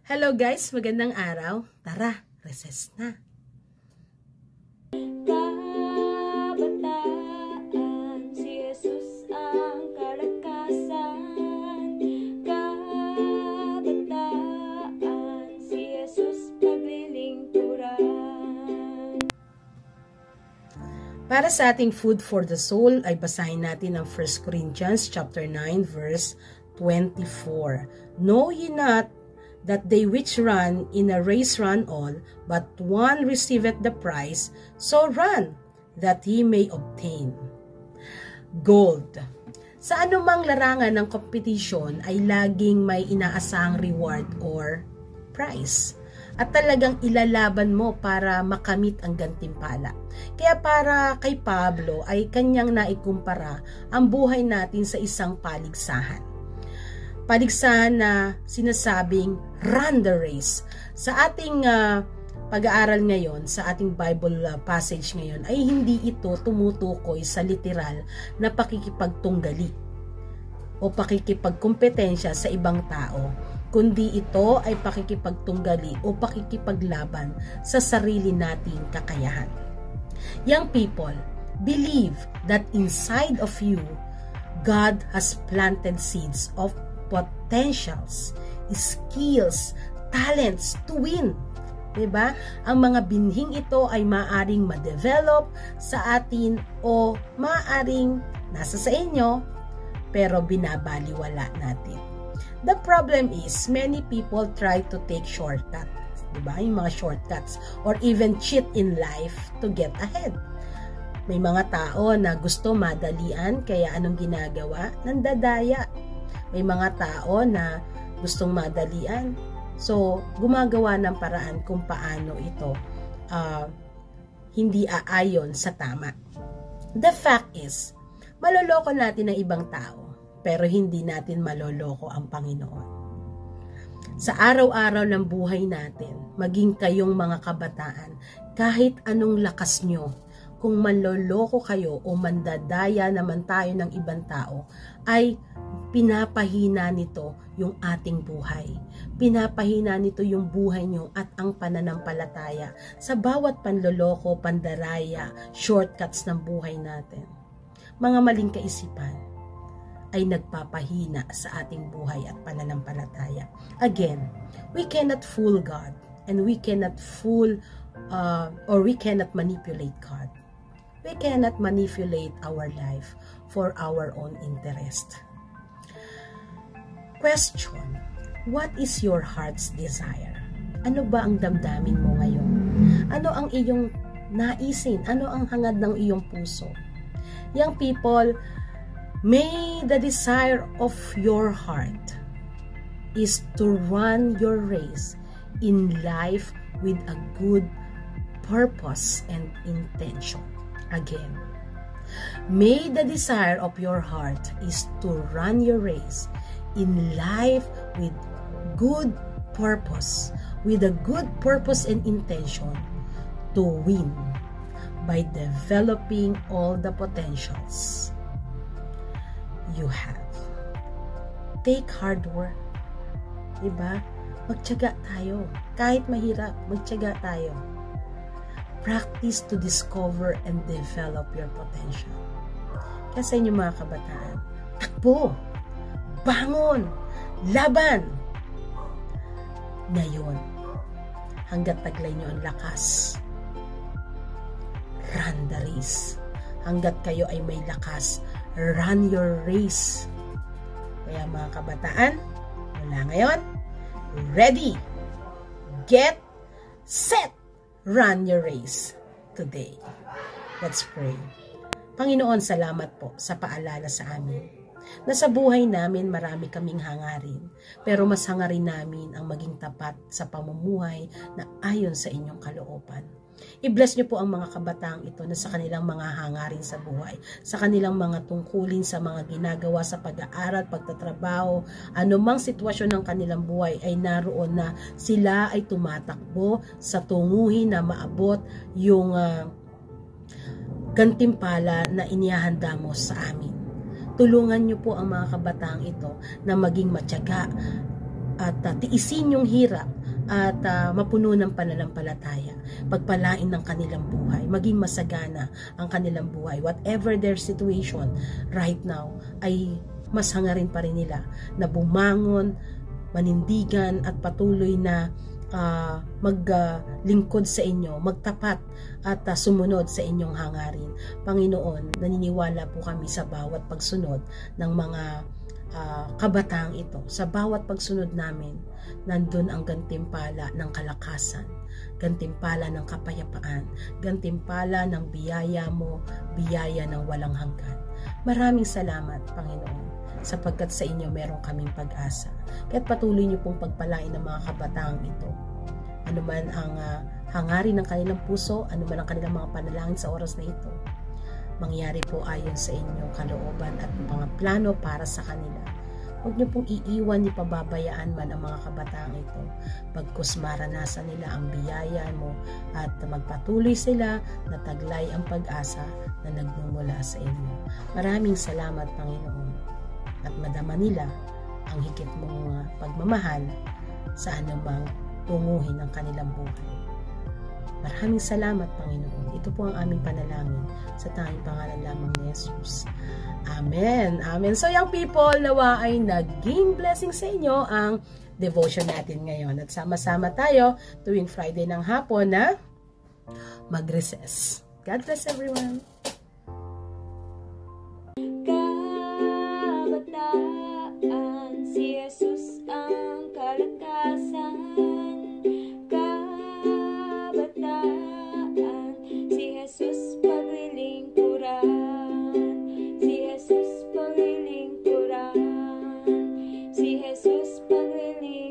Hello guys, magandang araw. Tara, recess na. Kabataan, si Jesus ang kalakasan. Kabataan, si Jesus paglilingkuran. Para sa ating food for the soul ay basahin natin ang 1 Corinthians chapter 9 verse 24. Know ye not that they which run in a race run all, but one receiveth the prize, so run, that he may obtain. Gold. Sa anumang larangan ng competition ay laging may inaasahang reward or prize. At talagang ilalaban mo para makamit ang gantimpala. Kaya para kay Pablo ay kanyang naikumpara ang buhay natin sa isang paligsahan. Paligsahan na sinasabing run the race. Sa ating pag-aaral ngayon, sa ating Bible passage ngayon, ay hindi ito tumutukoy sa literal na pakikipagtunggali o pakikipagkompetensya sa ibang tao, kundi ito ay pakikipagtunggali o pakikipaglaban sa sarili nating kakayahan. Young people, believe that inside of you, God has planted seeds of potentials, skills, talents to win. Diba? Ang mga binhing ito ay maaring ma-develop sa atin o maaring nasa sa inyo, pero binabaliwala natin. The problem is, many people try to take shortcuts. Diba? Yung mga shortcuts or even cheat in life to get ahead. May mga tao na gusto madalian, kaya anong ginagawa? Nandadaya. May mga tao na gustong madalian, so gumagawa ng paraan kung paano ito hindi aayon sa tama. The fact is, maloloko natin ang ibang tao, pero hindi natin maloloko ang Panginoon. Sa araw-araw ng buhay natin, maging kayong mga kabataan, kahit anong lakas nyo, kung manloloko kayo o mandadaya naman tayo ng ibang tao, ay pinapahina nito yung ating buhay. Pinapahina nito yung buhay nyo at ang pananampalataya sa bawat panloloko, pandaraya, shortcuts ng buhay natin. Mga maling kaisipan ay nagpapahina sa ating buhay at pananampalataya. Again, we cannot fool God and we cannot fool or we cannot manipulate God. We cannot manipulate our life for our own interest. Question: what is your heart's desire? Ano ba ang damdamin mo ngayon? Ano ang iyong naisin? Ano ang hangad ng iyong puso? Young people, may the desire of your heart is to run your race in life with a good purpose and intention. Again, may the desire of your heart is to run your race in life with good purpose, with a good purpose and intention to win by developing all the potentials you have. Take hard work. Diba? Magtiyaga tayo. Kahit mahirap, magtiyaga tayo. Practice to discover and develop your potential. Kaya sa inyo mga kabataan, takbo, bangon, laban. Ngayon, hanggat taglay nyo ang lakas, run the race. Hanggat kayo ay may lakas, run your race. Kaya mga kabataan, mula ngayon, ready, get, set, run your race today. Let's pray. Panginoon, salamat po sa paalala sa amin na sa buhay namin marami kaming hangarin, pero mas hangarin namin ang maging tapat sa pamumuhay na ayon sa inyong kalooban. I-bless niyo po ang mga kabataang ito na sa kanilang mga hangarin sa buhay, sa kanilang mga tungkulin sa mga ginagawa sa pag-aaral, pagtatrabaho, anumang sitwasyon ng kanilang buhay ay naroon na sila ay tumatakbo sa tunguhin na maabot yung gantimpala na inihahanda mo sa amin. Tulungan niyo po ang mga kabataang ito na maging matyaga at tiisin yung hirap at mapuno ng pananampalataya. Pagpalain ng kanilang buhay, maging masagana ang kanilang buhay. Whatever their situation right now, ay mas hangarin pa rin nila na bumangon, manindigan at patuloy na maglingkod sa inyo, magtapat at sumunod sa inyong hangarin. Panginoon, naniniwala po kami sa bawat pagsunod ng mga kabataang ito. Sa bawat pagsunod namin, nandun ang gantimpala ng kalakasan, gantimpala ng kapayapaan, gantimpala ng biyaya mo, biyaya ng walang hanggan. Maraming salamat, Panginoon, sapagkat sa inyo meron kaming pag-asa. Kaya't patuloy niyo pong pagpalain ng mga kabataang ito. Ano man ang hangarin ng kanilang puso, ano man ang kanilang mga panalangin sa oras na ito, mangyari po ayon sa inyong kalooban at mga plano para sa kanila. Huwag niyo pong iiwan ni pababayaan man ang mga kabataang ito. Pagkus maranasan nila ang biyaya mo at magpatuloy sila na taglay ang pag-asa na nagmumula sa inyo. Maraming salamat, Panginoon, at madama nila ang higit mong pagmamahal sa anumang tunguhin ng kanilang buhay. Maraming salamat, Panginoon. Ito po ang aming panalangin sa tanging pangalan lamang ni Jesus. Amen. Amen. So, young people, nawa ay naging blessing sa inyo ang devotion natin ngayon. At sama-sama tayo tuwing Friday ng hapon na mag-recess. God bless everyone. Kabataan, si Jesus ang kalakasan. Si Jesus paglilingkuran, si Jesus paglilingkuran, si Jesus paglilingkuran.